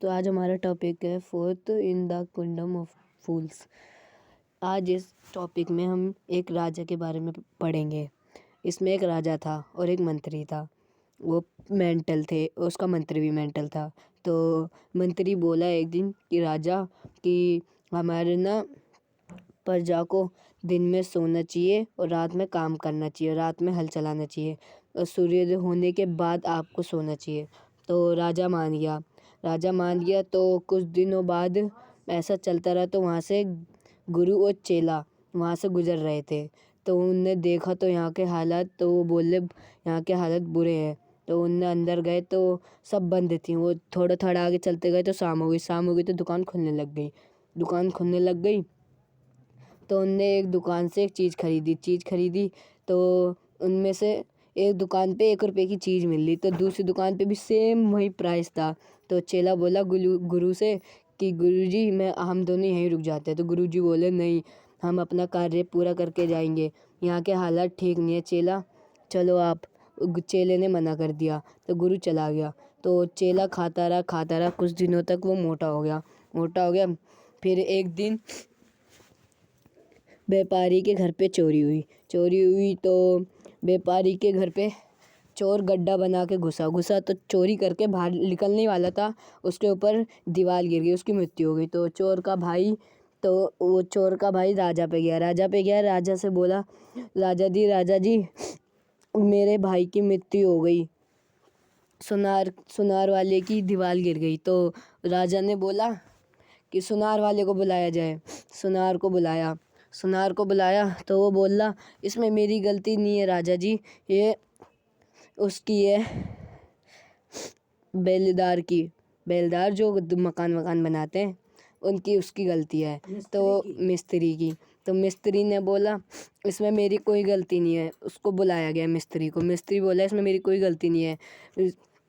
तो आज हमारा टॉपिक है fourth in the kingdom of fools. आज इस टॉपिक में हम एक राजा के बारे में पढ़ेंगे। इसमें एक राजा था और एक मंत्री था। वो मेंटल थे, उसका मंत्री भी मेंटल था। तो मंत्री बोला एक दिन कि राजा कि हमारे ना प्रजा को दिन में सोना चाहिए और रात में काम करना चाहिए, रात में हल चलाना चाहिए और सूर्योदय होने के बाद आपको सोना चाहिए। तो राजा मान गया। तो कुछ दिनों बाद ऐसा चलता रहा। तो वहाँ से गुरु और चेला वहाँ से गुजर रहे थे। तो उनने देखा तो यहाँ के हालात, तो वो बोले यहाँ के हालात बुरे हैं। तो उनने अंदर गए तो सब बंद थी। वो थोड़ा थोड़ा आगे चलते गए तो शाम हो गई तो दुकान खुलने लग गई। तो उनने एक दुकान से एक चीज़ खरीदी। तो उनमें से एक दुकान पे 1 रुपए की चीज़ मिल रही, तो दूसरी दुकान पे भी सेम वही प्राइस था। तो चेला बोला गुरु से कि गुरुजी हम दोनों यहीं रुक जाते हैं। तो गुरुजी बोले नहीं, हम अपना कार्य पूरा करके जाएंगे, यहाँ के हालात ठीक नहीं है चेला, चलो आप। चेले ने मना कर दिया तो गुरु चला गया। तो चेला खाता रहा कुछ दिनों तक। वो मोटा हो गया। फिर एक दिन व्यापारी के घर पे चोरी हुई। तो व्यापारी के घर पे चोर गड्ढा बना के घुसा तो चोरी करके बाहर निकलने वाला था, उसके ऊपर दीवार गिर गई, उसकी मृत्यु हो गई। तो वो चोर का भाई राजा पे गया। राजा से बोला, राजा जी मेरे भाई की मृत्यु हो गई, सुनार वाले की दीवार गिर गई। तो राजा ने बोला कि सुनार वाले को बुलाया जाए। सुनार को बुलाया तो वो बोला, इसमें मेरी गलती नहीं है राजा जी, ये उसकी है बेलदार जो मकान बनाते हैं उसकी गलती है। तो मिस्त्री की। तो मिस्त्री ने बोला इसमें मेरी कोई गलती नहीं है। उसको बुलाया गया मिस्त्री को। मिस्त्री बोला इसमें मेरी कोई गलती नहीं है।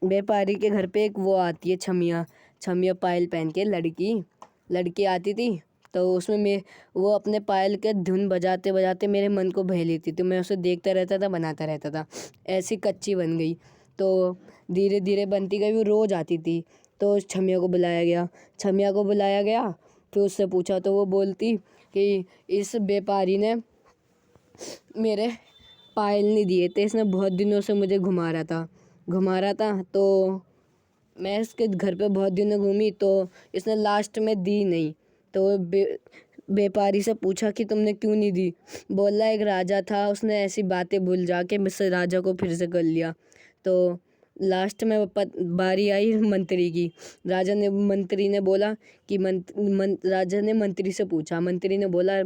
व्यापारी के घर पे एक वो आती है छमिया पायल पहन के लड़की आती थी। तो उसमें वो अपने पायल के धुन बजाते बजाते मेरे मन को बह लेती। तो मैं उसे देखता रहता था, बनाता रहता था। ऐसी कच्ची बन गई। तो धीरे धीरे बनती गई। वो रोज़ आती थी। तो छमिया को बुलाया गया। फिर उससे पूछा तो वो बोलती कि इस व्यापारी ने मेरे पायल नहीं दिए थे, इसने बहुत दिनों से मुझे घुमा रहा था। तो मैं इसके घर पे बहुत दिनों घूमी तो इसने लास्ट में दी नहीं। तो व्यापारी से पूछा कि तुमने क्यों नहीं दी। बोला एक राजा था, उसने ऐसी बातें भूल जाके मुझसे राजा को फिर से कर लिया। तो लास्ट में बारी आई मंत्री की। मंत्री ने बोला कि राजा ने मंत्री से पूछा। मंत्री ने बोला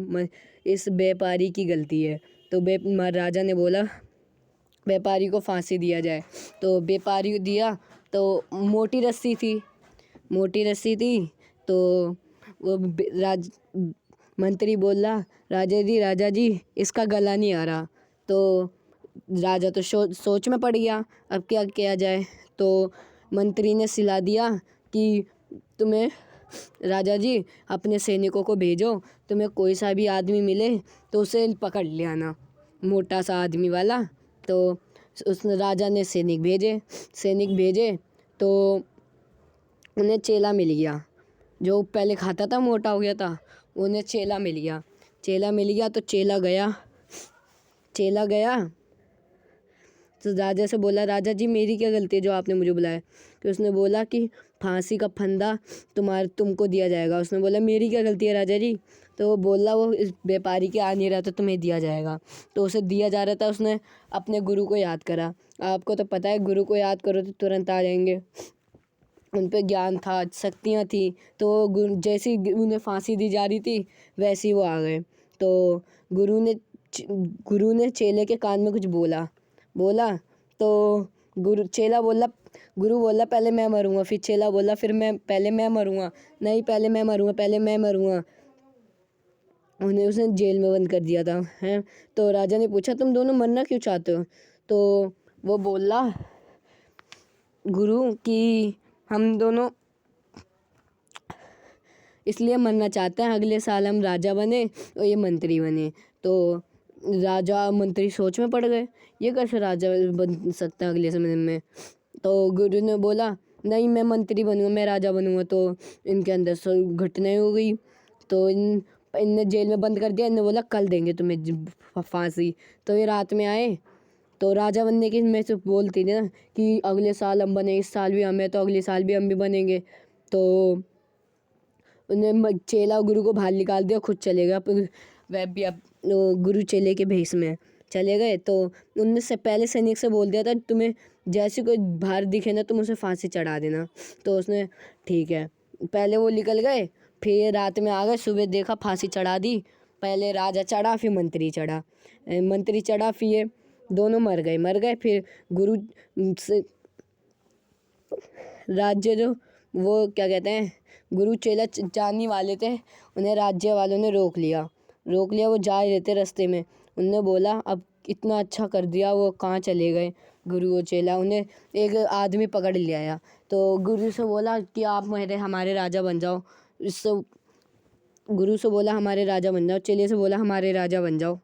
इस व्यापारी की गलती है। तो राजा ने बोला व्यापारी को फांसी दिया जाए। तो व्यापारी को दिया। तो मोटी रस्सी थी। तो वो मंत्री बोला राजा जी इसका गला नहीं आ रहा। तो राजा तो सोच में पड़ गया, अब क्या किया जाए। तो मंत्री ने सलाह दिया कि तुम्हें राजा जी अपने सैनिकों को भेजो, तुम्हें कोई सा भी आदमी मिले तो उसे पकड़ ले आना, मोटा सा आदमी वाला। तो उस राजा ने सैनिक भेजे। तो उन्हें चेला मिल गया, जो पहले खाता था मोटा हो गया था। उन्हें चेला मिल गया। तो चेला गया तो राजा से बोला राजा जी मेरी क्या गलती है जो आपने मुझे बुलाया। तो उसने बोला कि फांसी का फंदा तुमको दिया जाएगा। उसने बोला मेरी क्या गलती है राजा जी। तो वो बोला वो इस व्यापारी के आ नहीं रहा तो तुम्हें दिया जाएगा। तो उसे दिया जा रहा था। उसने अपने गुरु को याद करा। आपको तो पता है गुरु को याद करो तो तुरंत आ जाएंगे। उन पे ज्ञान था, शक्तियाँ थी। तो जैसी उन्हें फांसी दी जा रही थी वैसी वो आ गए। तो गुरु ने चेले के कान में कुछ बोला। तो गुरु बोला पहले मैं मरूंगा। फिर चेला बोला फिर पहले मैं मरूंगा। नहीं पहले मैं मरूंगा। उन्हें उसने जेल में बंद कर दिया था हैं। तो राजा ने पूछा तुम दोनों मरना क्यों चाहते हो। तो वो बोला गुरु कि हम दोनों इसलिए मरना चाहते हैं, अगले साल हम राजा बने और ये मंत्री बने। तो राजा मंत्री सोच में पड़ गए, ये कैसे राजा बन सकता है अगले समय में। तो गुरु ने बोला नहीं मैं मंत्री बनूँगा, मैं राजा बनूँगा। तो इनके अंदर घटनाएँ हो गई। तो इनने जेल में बंद कर दिया। इनने बोला कल देंगे तुम्हें फांसी। तो ये रात में आए। तो राजा बनने की मैं से बोलती थी ना कि अगले साल हम बने, इस साल भी हम हैं तो अगले साल भी हम भी बनेंगे। तो उन्हें चेला गुरु को बाहर निकाल दिया, खुद चले गया। वह भी अब गुरु चेले के भेष में चले गए। तो उनने से पहले सैनिक से बोल दिया था तुम्हें जैसे कोई बाहर दिखे ना तुम उसे फांसी चढ़ा देना। तो उसने ठीक है, पहले वो निकल गए। फिर रात में आ गए, सुबह देखा फांसी चढ़ा दी। पहले राजा चढ़ा, फिर मंत्री चढ़ा। मंत्री चढ़ा, फिर ये दोनों मर गए। फिर गुरु से राज्य जो वो क्या कहते हैं, गुरु चेला जाने वाले थे, उन्हें राज्य वालों ने रोक लिया। वो जा रहे थे रास्ते में। उनने बोला अब इतना अच्छा कर दिया, वो कहाँ चले गए गुरु और चेला। उन्हें एक आदमी पकड़ ले आया। तो गुरु से बोला कि आप हमारे राजा बन जाओ। इससे गुरु से बोला हमारे राजा बन जाओ, चेले से बोला हमारे राजा बन जाओ।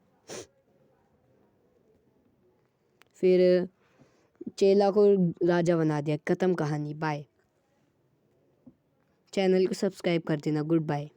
फिर चेला को राजा बना दिया। खत्म कहानी। बाय। चैनल को सब्सक्राइब कर देना। Good bye.